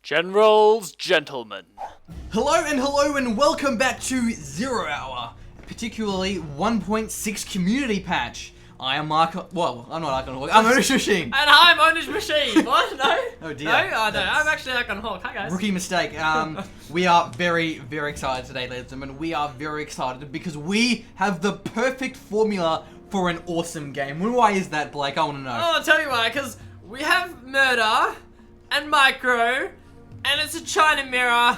Gentlemen. Hello and welcome back to 0 Hour, particularly 1.6 community patch. I am Mark. Well, I'm not Archon Hawk. I'm Onish Machine. And I'm Onish Machine. What? No? Oh dear. No, I don't. I'm actually Archon Hawk. Hi guys. Rookie mistake. We are very excited today, ladies and gentlemen. We are very excited because we have the perfect formula for an awesome game. Why is that, Blake? I want to know. Oh, I'll tell you why. Because we have Murder and Micro, and it's a China mirror.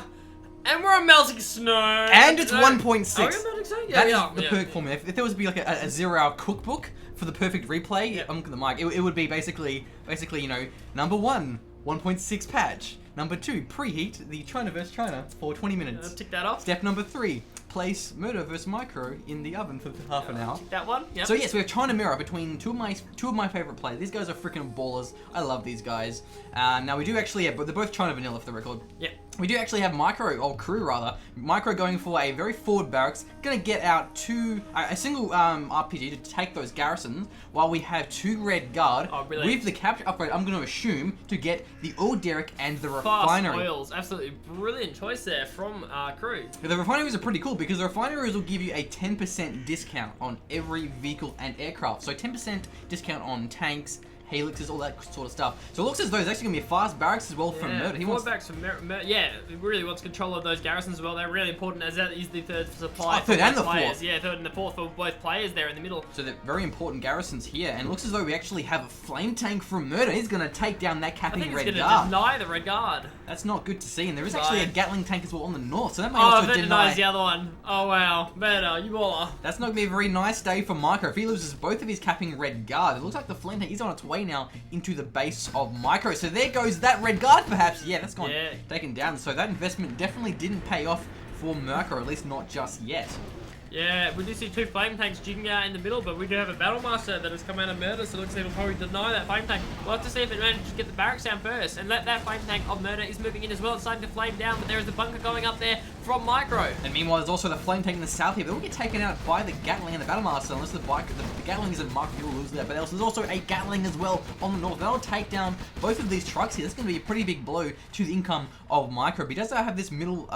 And we're on melting snow. And it's 1.6. Are we on melting snow? That is the perfect formula. If there was to be like a 0 hour cookbook for the perfect replay, I'm looking at the mic, it would be basically, you know, number 1, 1.6 patch. Number 2, preheat the China vs China for 20 minutes. Tick that off. Step number 3, place Murder vs Micro in the oven for half an hour. Tick that one. Yep. So yes, we have China Mirror between two of my favorite players. These guys are freaking ballers. I love these guys. Now we do actually, but they're both China Vanilla for the record. Yep. We do actually have Krew rather. Micro going for a very forward barracks, gonna get out a single RPG to take those garrisons, while we have 2 red guard with the capture upgrade. I'm gonna assume to get the oil derrick and the refinery. Fast oils, absolutely brilliant choice there from Krew. The refineries are pretty cool because the refineries will give you a 10% discount on every vehicle and aircraft. So 10% discount on tanks, helixes, all that sort of stuff. So it looks as though there's actually going to be a fast barracks as well from Murder. He wants barracks from Murder. Yeah, he really wants control of those garrisons as well. They're really important, as that is the third supply. Third and the players. fourth. Yeah, third and the fourth for both players there in the middle. So they're very important garrisons here, and it looks as though we actually have a flame tank from Murder. He's going to take down that capping red guard. I think he's going to deny the red guard. That's not good to see, and there is actually a Gatling tank as well on the north, so that may also also that deny. denies the other one. Oh wow, Murder, you baller. That's not going to be a very nice day for Micro. If he loses both of his capping red guard, it looks like the flame tank is on its way now into the base of Micro. So there goes that red guard, perhaps. Yeah, that's gone taken down. So that investment definitely didn't pay off for Micro, at least not just yet. Yeah, we do see 2 flame tanks jigging out in the middle, but we do have a battle master that has come out of Murder, so it looks like he'll probably deny that flame tank. We'll have to see if it manages to get the barracks down first, and that flame tank of Murder is moving in as well. It's starting to flame down, but there is a bunker going up there from Micro. And meanwhile, there's also the flame tank in the south here. They'll get taken out by the Gatling and the battle master, unless the Gatling isn't Micro, he will lose that. But there's also a Gatling as well on the north. That'll take down both of these trucks here. That's going to be a pretty big blow to the income of Micro. But he does have this middle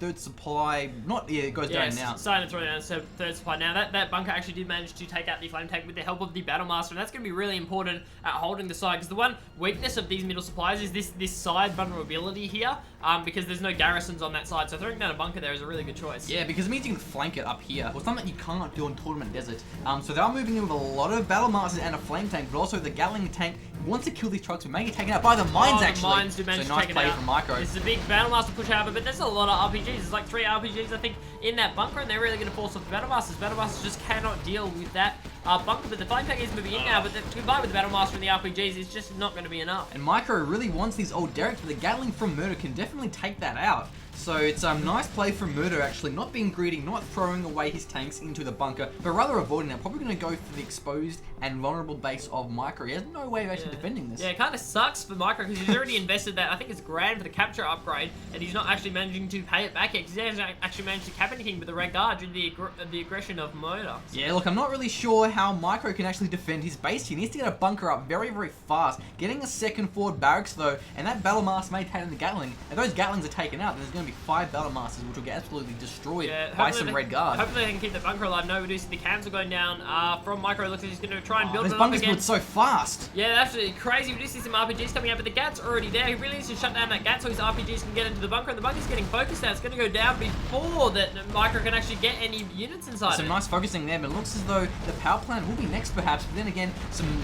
third supply, it goes down now. Starting to throw down third supply now. That bunker actually did manage to take out the flame tank with the help of the battle master, and that's going to be really important at holding the side, because the one weakness of these middle supplies is this side vulnerability here, because there's no garrisons on that side, so throwing down a bunker there is a really good choice. Yeah, because it means you can flank it up here, or something that you can't do in Tournament Desert. So they are moving in with a lot of battle masters and a flame tank, but also the Gatling tank wants to kill these trucks, but may get taken out by the mines actually. The mines do manage so to nice take play it out. from Micro. This is a big battle master push out, but there's a lot of RPGs. There's like 3 RPGs I think in that bunker, and they're really going to force off the battle masters. Battle masters just cannot deal with that bunker, but the flame tank is moving in now, but combined with the battle master and the RPGs, it's just not going to be enough. And Micro really wants these old derricks, but the Gatling from Murder can definitely take that out. So it's a nice play from Murder, actually, not being greedy, not throwing away his tanks into the bunker, but rather avoiding that. Probably going to go for the exposed and vulnerable base of Micro. He has no way of actually defending this. Yeah, it kind of sucks for Micro, because he's already invested that, I think it's grand for the capture upgrade, and he's not actually managing to pay it back yet, because he hasn't actually managed to cap anything with the red guard due to the aggression of Murder. Yeah, look, I'm not really sure how Micro can actually defend his base. He needs to get a bunker up very fast. Getting a second forward barracks, though, and that battle master may take down the Gatling. If those Gatlings are taken out, then there's going to be 5 battle masters, which will get absolutely destroyed by some red guard. Hopefully they can keep the bunker alive. No, we do see the cans are going down from Micro. It looks like he's going to try and build it up again. This bunker's built so fast. Yeah, absolutely crazy. We do see some RPGs coming out, but the Gat's already there. He really needs to shut down that Gat so his RPGs can get into the bunker, and the bunker's getting focused now. It's going to go down before that Micro can actually get any units inside. Some nice focusing there, but it looks as though the power plant will be next perhaps, but then again,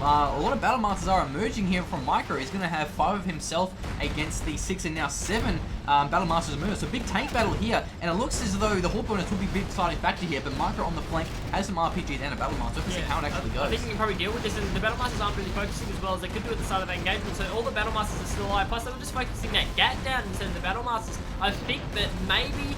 a lot of battle masters are emerging here from Micro. He's going to have 5 of himself against the 6 and now 7 battle masters of Murder. So big tank battle here, and it looks as though the Hawk bonus will be a big deciding factor here, but Micro on the flank has some RPGs and a battle master. Let's see how it actually goes. I think you can probably deal with this, and the battle masters aren't really focusing as well as they could do at the start of that engagement, so all the battle masters are still alive, plus they were just focusing that Gat down instead of the battle masters. I think that maybe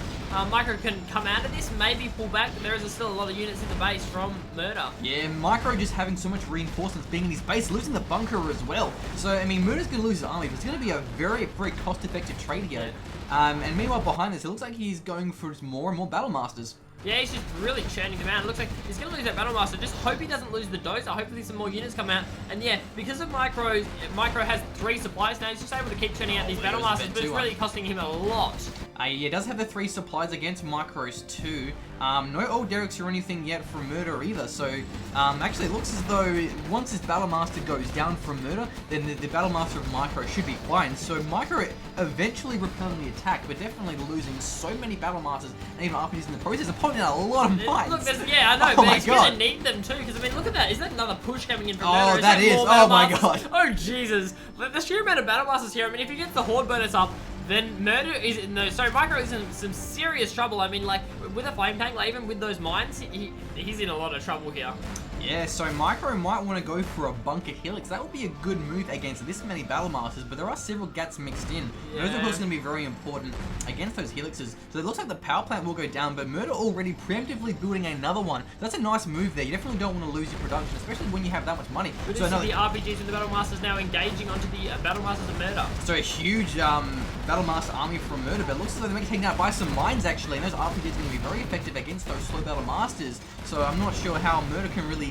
Micro can come out of this, maybe pull back, but there is still a lot of units in the base from Murder. Yeah, Micro just having so much reinforcements being in his base, losing the bunker as well. So, I mean, Murder's going to lose his army, but it's going to be a very cost-effective trade here. And meanwhile, behind this, it looks like he's going for more and more battle masters. Yeah, he's just really churning them out. It looks like he's going to lose that Battle Master. Just hope he doesn't lose the Dozer. Hopefully some more units come out. And yeah, because of Micro has 3 supplies now. He's just able to keep churning out these Battle Masters, but it's really costing him a lot. He does have the 3 supplies against Micros too. No old Derricks or anything yet from Murder either. So actually it looks as though once this Battle Master goes down from Murder, then the Battle Master of Micro should be fine. So Micro eventually repelling the attack, but definitely losing so many Battle Masters and even RPGs in the process of putting out a lot of mines. Look, yeah, I know, but he's going to need them too, because I mean, look at that. Is that another push coming in from Murder? Oh, that is. Oh my god. Oh, Jesus. The sheer amount of Battle Masters here, I mean, if he gets the Horde bonus up, then Murder is Micro is in some serious trouble. I mean, like, with a flame tank, like, even with those mines, he's in a lot of trouble here. Yeah, so Micro might want to go for a Bunker Helix. That would be a good move against this many Battle Masters, but there are several Gats mixed in. Yeah. Those are also going to be very important against those Helixes. So it looks like the power plant will go down, but Murder already preemptively building another one. That's a nice move there. You definitely don't want to lose your production, especially when you have that much money. But so the RPGs and the Battle Masters now engaging onto the Battle Masters of Murder. So a huge Battle Master army from Murder, but it looks as though they're being taken out by some mines actually, and those RPGs are going to be very effective against those slow Battle Masters. So I'm not sure how Micro can really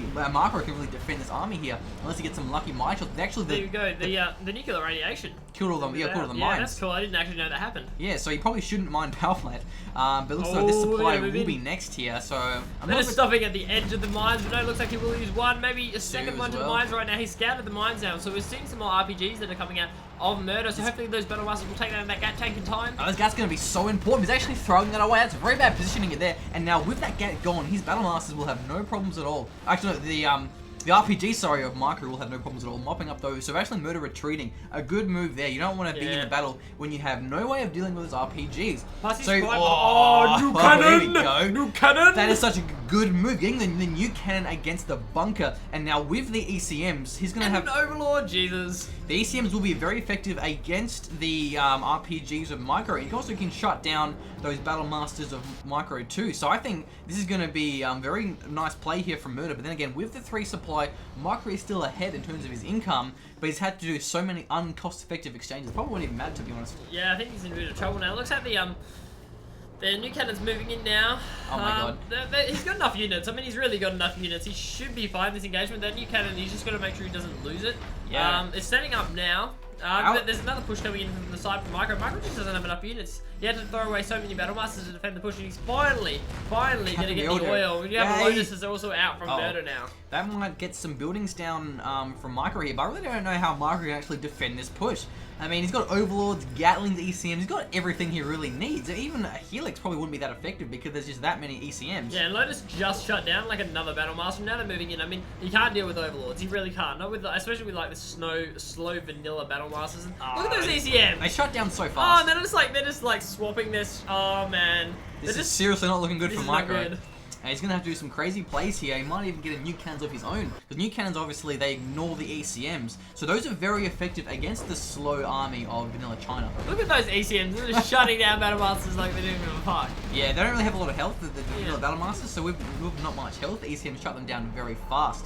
defend this army here, unless he gets some lucky mine shots. Actually, there you go, the nuclear radiation. Killed all them, killed all the mines. Yeah, that's cool. I didn't actually know that happened. Yeah, so you probably shouldn't mind power plant. But it looks like this supply will be next here, so I'm not stopping at the edge of the mines, but no, it looks like he will use one, maybe a second one to the mines right now. He's scouted the mines now, so we're seeing some more RPGs that are coming out of Murder, so hopefully those Battle Masters will take down that Gat tank in time. Oh, this Gat's going to be so important. He's actually throwing that away. That's very bad positioning it there. And now with that Gat gone, his Battle Masters will have no problems at all. Actually, no, the RPG, sorry, of Micro will have no problems at all, mopping up those. So actually Murder retreating, a good move there. You don't want to be in the battle when you have no way of dealing with those RPGs. Plus so, new cannon! Here we go. New cannon! That is such a good move, getting the new cannon against the bunker. And now with the ECMs, he's going to have... an Overlord, Jesus. The ECMs will be very effective against the RPGs of Micro. He also can shut down those Battle Masters of Micro too. So I think this is going to be very nice play here from Murder. But then again, with the 3 supply, Micro is still ahead in terms of his income, but he's had to do so many uncost-effective exchanges. It probably wouldn't even matter, to be honest. Yeah, I think he's in a bit of trouble now. It looks like the new cannon's moving in now. Oh my god. He's got enough units. I mean, he's really got enough units. He should be fine this engagement. That new cannon, he's just got to make sure he doesn't lose it. Yeah. It's setting up now. But there's another push coming in from the side from Micro. Micro just doesn't have enough units. He had to throw away so many Battle Masters to defend the push, and he's finally going to get the oil. You have Lotus is also out from Murder now. That might get some buildings down from Micro here, but I really don't know how Micro can actually defend this push. I mean, he's got Overlords, Gatlings, ECMs, he's got everything he really needs. Even a Helix probably wouldn't be that effective because there's just that many ECMs. Yeah, and Lotus just shut down like another Battle Master. Now they're moving in. I mean, he can't deal with Overlords. He really can't. Not with, especially with like the slow vanilla Battle Masters. Look at those ECMs. They shut down so fast. Oh, and they're just like swapping this. Oh man, this is seriously not looking good for Micro. And he's going to have to do some crazy plays here. He might even get a new cannons of his own. Because new cannons, obviously, they ignore the ECMs. So those are very effective against the slow army of Vanilla China. Look at those ECMs. They're just shutting down Battle Masters like they didn't give a fuck. Yeah, they don't really have a lot of health, the Vanilla Battle Masters. So we've not much health. The ECMs shut them down very fast.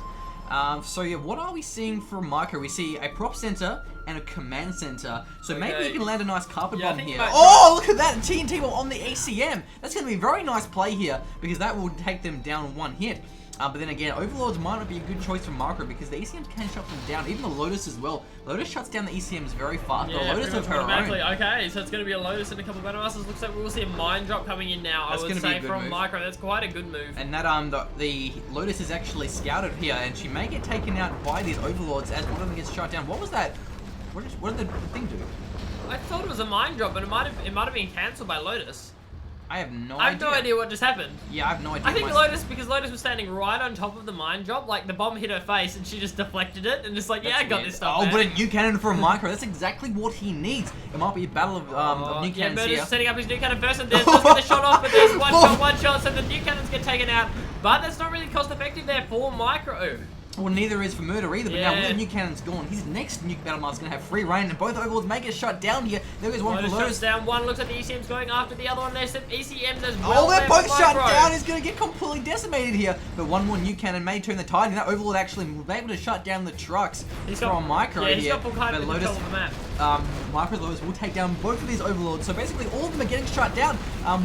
So yeah, what are we seeing from Micro? We see a prop center and a command center. So maybe you can land a nice carpet bomb here. Oh, look at that TNT bomb on the ACM. That's going to be a very nice play here because that will take them down one hit. But then again, Overlords might not be a good choice for Micro because the ECMs can shut them down. Even the Lotus as well. Lotus shuts down the ECMs very fast. Yeah, the Lotus of her own. Okay, so it's going to be a Lotus and a couple of Battle Masters. Looks like we will see a mine drop coming in now. I would say from Micro. That's quite a good move. And that the Lotus is actually scouted here, and she may get taken out by these Overlords as one of them gets shut down. What was that? What did the thing do? I thought it was a mine drop, but it might have been cancelled by Lotus. I have no idea. I have no idea what just happened. Yeah, I have no idea. I think because Lotus was standing right on top of the mine drop, like the bomb hit her face and she just deflected it and just like, yeah, I got this stuff. Oh, but a new cannon for a Micro. That's exactly what he needs. It might be a battle of new cannons Murder's here. setting up his new cannon first and there's just get the shot off, but there's one shot, so the new cannons get taken out. But that's not really cost effective there for Micro. Well, neither is for Murder either, but now with the new cannons gone, his next nuke battle master is going to have free reign, and both Overlords may get shut down here. There goes one for Lotus. Shuts down, one looks at the ECMs going after the other one. There's some ECMs as well. Oh, they're both shut down. He's going to get completely decimated here. But one more nuke cannon may turn the tide, and that Overlord actually will be able to shut down the trucks from Micro here. He's got full control of the map. Micro's Lotus will take down both of these Overlords. So basically, all of them are getting shut down.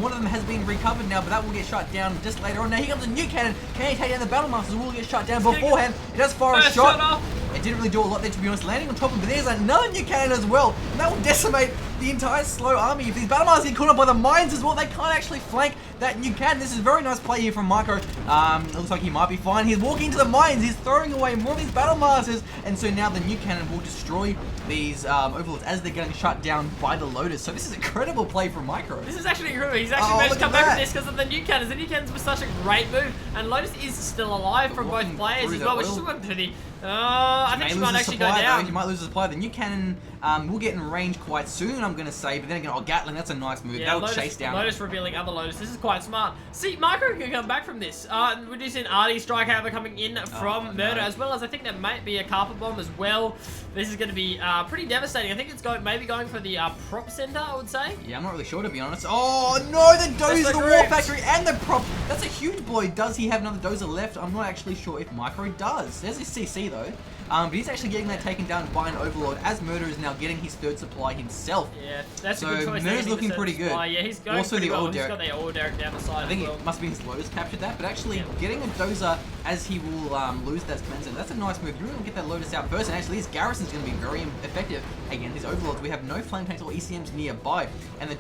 One of them has been recovered now, but that will get shut down just later on. Now here comes a new cannon. Can he take down the Battle Masters? Will get shut down beforehand. It does fire a shot. It didn't really do a lot there, to be honest. Landing on top of him, but there's another new cannon as well. And that will decimate the entire slow army. If these Battle Masters get caught up by the mines as well, they can't actually flank that new cannon. This is a very nice play here from Micro. It looks like he might be fine. He's walking into the mines. He's throwing away more of these Battle Masters. And so now the new cannon will destroy these Overlords as they're getting shut down by the Lotus. So this is an incredible play from Micro. This is actually incredible. He's actually managed to come back from this because of the new cannons. The new cannons were such a great move. And Lotus is still alive from both players as well, which is one to the... I think she might actually go down. He might lose the supply. The new cannon will get in range quite soon, I'm going to say. But then again, Gatling, that's a nice move. Yeah, That will chase down. Lotus revealing other Lotus. This is quite smart. See, Micro can come back from this. We're just seeing Artie Strike Hammer coming in from Murder, as well as I think there might be a Carpet Bomb as well. This is going to be pretty devastating. I think it's maybe going for the prop center, I would say. Yeah, I'm not really sure, to be honest. Oh, no, the Dozer, the War Factory, and the prop. That's a huge blow. Does he have another Dozer left? I'm not actually sure if Micro does. There's his CC, though. But he's actually getting that taken down by an Overlord, as Murder is now getting his third supply himself. Yeah, that's so a good choice. Murder's looking pretty good. Yeah, he's going also pretty the well. old Derek. He's got the old Derek down the side. I think it must be his Lotus captured that, but actually getting a Dozer as he will lose that command center, that's a nice move. You really want to get that Lotus out first, and actually this Garrison's going to be very effective against these Overlords. We have no Flame Tanks or ECMs nearby, and the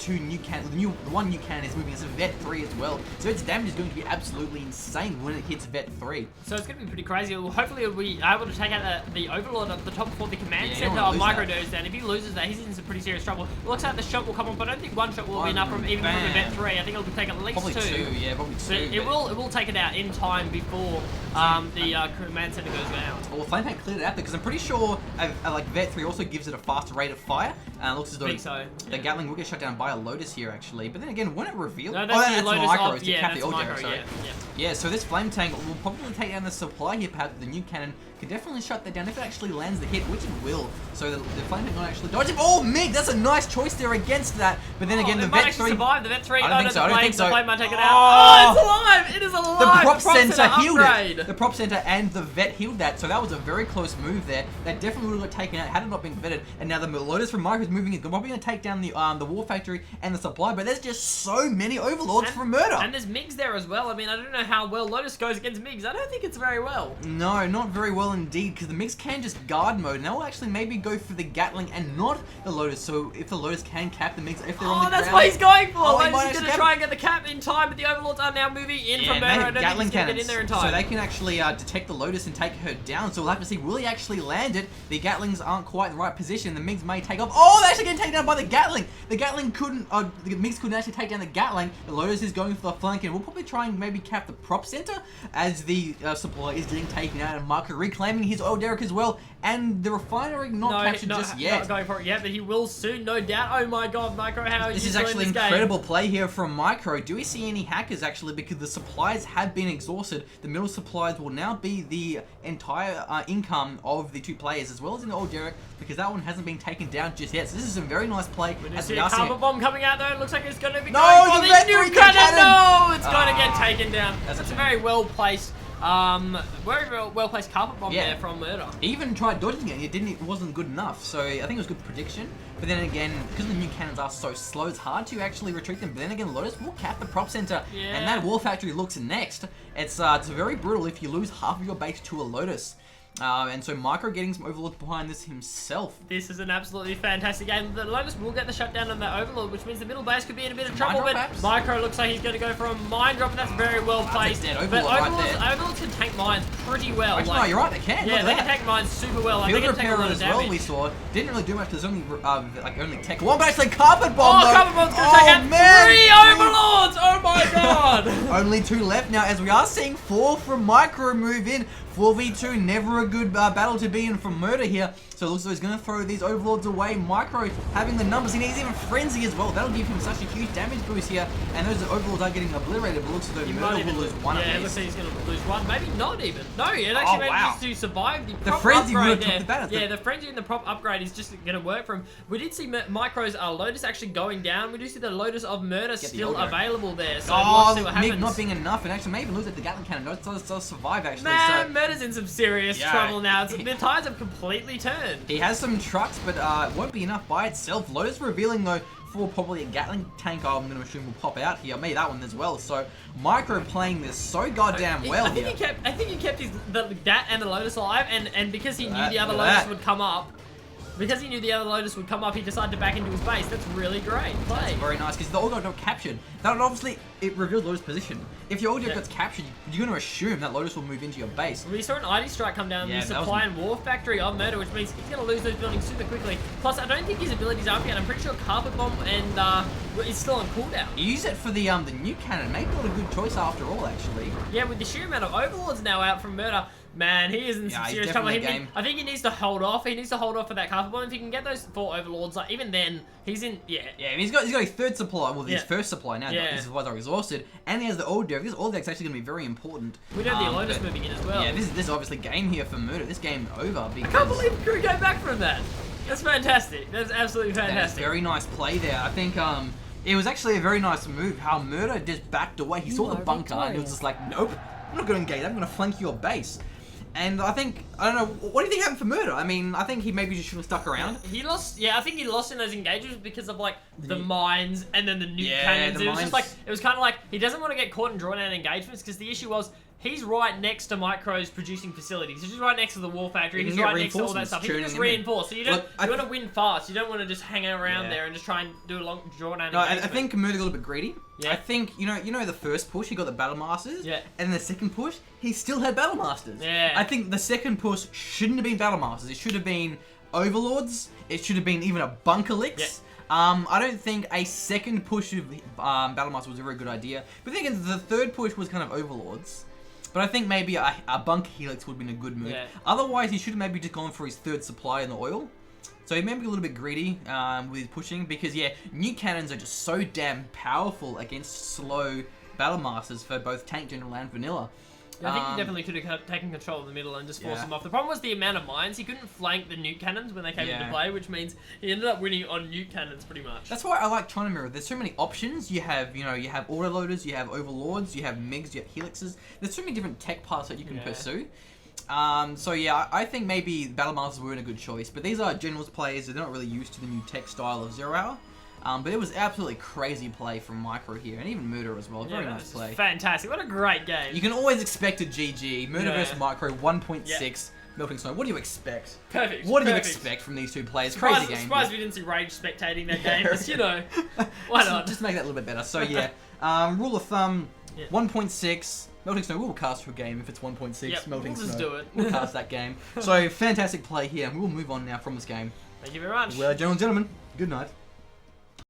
one new cannon is moving as a Vet 3 as well. So its damage is going to be absolutely insane when it hits Vet 3. So it's going to be pretty crazy. Hopefully we'll be able to take out the Overlord at the top before the command center of Micro goes down. If he loses that, he's in some pretty serious trouble. It looks like the shot will come on, but I don't think one shot will be enough from even from the Vet 3. I think it'll take at least probably two. Yeah, probably two. But it will take it out in time before the command center goes down. Well, Flame Tank cleared it out there because I'm pretty sure like Vet 3 also gives it a faster rate of fire. It looks as though the Gatling will get shut down by a Lotus here actually. But then again, when it revealed, that's Micro. Yeah, so this Flame Tank will probably take down the supply here. Perhaps the new cannon can definitely shut that down if it actually lands the hit, which it will. So the Flame Tank not actually dodge it. Oh, Mig, that's a nice choice there against that. But then again, the Vet 3 survive. The Vet 3. I don't think so. The Flame might take it out. Oh, it's alive! It is alive. The prop center healed it. The prop center and the Vet healed that. So that was a very close move there. That definitely would have got taken out had it not been vetted. And now the Lotus from Micro is moving. Is probably going to take down the War Factory and the supply. But there's just so many Overlords from Murder. And there's Migs there as well. I mean, I don't know how well Lotus goes against Migs. I don't think it's very well. No, not very well indeed. Because the Migs can just guard mode. And they'll actually maybe go for the Gatling and not the Lotus. So if the Lotus can cap the Migs, if they're on the ground. Oh, that's what he's going for. Lotus is going to try and get the cap in time, but the Overlords are now moving in from Murder. I don't think he's going to get in there in time. So they can actually detect the Lotus and take her down. So we'll have to see, will he actually land it? The Gatlings aren't quite in the right position. The Migs may take off. Oh, they're actually getting taken down by the Gatling. The Gatling couldn't, the Migs couldn't actually take down the Gatling. The Lotus is going for the flank, and we'll probably try and maybe cap the prop center as the supply is getting taken out, and Marco reclaiming his old Derek as well. And the refinery not captured just yet. Not going for it yet, but he will soon, no doubt. Oh my god, Micro, how this is actually incredible play here from Micro. Do we see any hackers actually? Because the supplies have been exhausted. The middle supplies will now be the entire income of the two players, as well as in the old Derek, because that one hasn't been taken down just yet. So this is a very nice play. We see a Carpet Bomb coming out though. It looks like it's going to be going for the new cannon. No, it's going to get taken down. That's a very well placed. Very well placed Carpet Bomb there from Murder. He even tried dodging it. It wasn't good enough. So I think it was a good prediction. But then again, because the new cannons are so slow, it's hard to actually retreat them. But then again, Lotus will cap the prop center, and that War Factory looks next. It's very brutal if you lose half of your base to a Lotus. And so Micro getting some Overlords behind this himself. This is an absolutely fantastic game. The Lotus will get the shutdown on that Overlord, which means the middle base could be in a bit of trouble. But Micro looks like he's going to go for a mine drop, and that's very well placed. But Overlords can tank mines pretty well. Actually, no, you're right, they can. Yeah, they can tank mines super well. Field Repairer as well, we saw. Didn't really do much. There's only only tech one, but actually Carpet Bomb. Oh, Carpet Bomb's going to take out 3 Overlords! Oh my god! Only 2 left now, as we are seeing 4 from Micro move in. 4v2, never a good battle to be in from Murder here. So it looks like he's going to throw these Overlords away. Micro having the numbers. He needs even Frenzy as well. That'll give him such a huge damage boost here. And those Overlords are getting obliterated, but it looks as though Murder will lose one of these. Yeah, it looks like he's going to lose one. Maybe not even. No, it actually manages to survive the prop Frenzy upgrade there. Yeah, the Frenzy and the prop upgrade is just going to work for him. We did see Micro's Lotus actually going down. We do see the Lotus of Murder still available there. So we'll see what happens. Not being enough, and actually maybe lose at the Gatling Cannon. Does survive actually. Man, Murder's in some serious Yeah. trouble now. The tides have completely turned. He has some trucks, but it won't be enough by itself. Lotus revealing, though, for probably a Gatling tank, I'm going to assume will pop out here. Maybe that one as well. So, Micro playing this so goddamn well I think here. I think he kept that and the Lotus alive, and because he knew the other look at Lotus that. would come up, he decided to back into his base. That's really great play. Very nice, because the Olga got captured. That would obviously, it revealed Lotus' position. If your Olga gets captured, you're going to assume that Lotus will move into your base. We saw an ID strike come down Yeah, the that was- supply and war factory of Murder, which means he's going to lose those buildings super quickly. Plus, I don't think his abilities are up yet. I'm pretty sure Carpet Bomb and is still on cooldown. You use it for the new cannon. Maybe not a good choice after all, actually. Yeah, with the sheer amount of Overlords now out from Murder, man, he is in some Yeah, he's serious trouble. definitely game. I think he needs to hold off. He needs to hold off for that Carpet Bomb. If he can get those 4 Overlords, like even then, he's in. Yeah. Yeah, and he's got a third supply. Well, his first supply now. Yeah. His supplies are exhausted, and he has the old deck. This old deck's actually going to be very important. We do have the Lotus but- moving in as well. Yeah, this is obviously game here for Murder. This game over because I can't believe Krew came back from that. That's fantastic. That's absolutely that is fantastic. very nice play there. I think it was actually a very nice move. How Murder just backed away. He saw the bunker and he was just like, nope, I'm not going to engage. I'm going to flank your base. And I don't know, what do you think happened for Murder? I mean, I think he maybe just should have stuck around. He lost, I think he lost in those engagements because of like the mines and then the nuke cannons. the It was mines. just like, it was kind of like he doesn't want to get caught in drawn out engagements because the issue was he's right next to Micro's producing facilities. He's just right next to the war factory. He He's can get right next to all that reinforcements stuff. He can just churning in. reinforce. So you don't, Look, you want to win fast. You don't want to just hang around Yeah. there and just try and do a long drawn out No, engagement. I think Murder got a little bit greedy. Yeah. I think, you know the first push, he got the Battle Masters. Yeah. And the second push, he still had Battle Masters. Yeah. I think the second push shouldn't have been Battle Masters. It should have been Overlords. It should have been even a Bunker Licks. I don't think a second push of Battle Masters was a very good idea. But thinking the third push was kind of Overlords. But I think maybe a Bunker Helix would have been a good move. Yeah. Otherwise, he should have maybe just gone for his third supply in the oil. So he may be a little bit greedy with his pushing because, yeah, new cannons are just so damn powerful against slow Battle Masters for both Tank General and Vanilla. Yeah, I think he definitely could have taken control of the middle and just forced Yeah. them off. The problem was the amount of mines. He couldn't flank the nuke cannons when they came into Yeah. play, which means he ended up winning on nuke cannons pretty much. That's why I like China Mirror. There's so many options. You have autoloaders, you have overlords, you have MiGs, you have helixes. There's so many different tech paths that you can pursue. So yeah, I think maybe Battle Masters weren't a good choice. But these are Generals players. They're not really used to the new tech style of Zero Hour. But it was absolutely crazy play from Micro here, and even Murder as well. Very Yeah, nice it's play. Fantastic. What a great game. You can always expect a GG. Murder Yeah. versus Micro 1.6. Melting Snow. What do you expect? Perfect. What do you perfect. expect from these two players? Surprised, Crazy game. surprised we didn't see Rage spectating that game. Just, why not? Just make that a little bit better. So yeah, rule of thumb, 1.6. Melting Snow, we'll cast your game if it's 1.6. Yep, Melting we'll just Snow. do it. We'll cast that game. So fantastic play here. We'll move on now from this game. Thank you very much. Well, gentlemen, good night.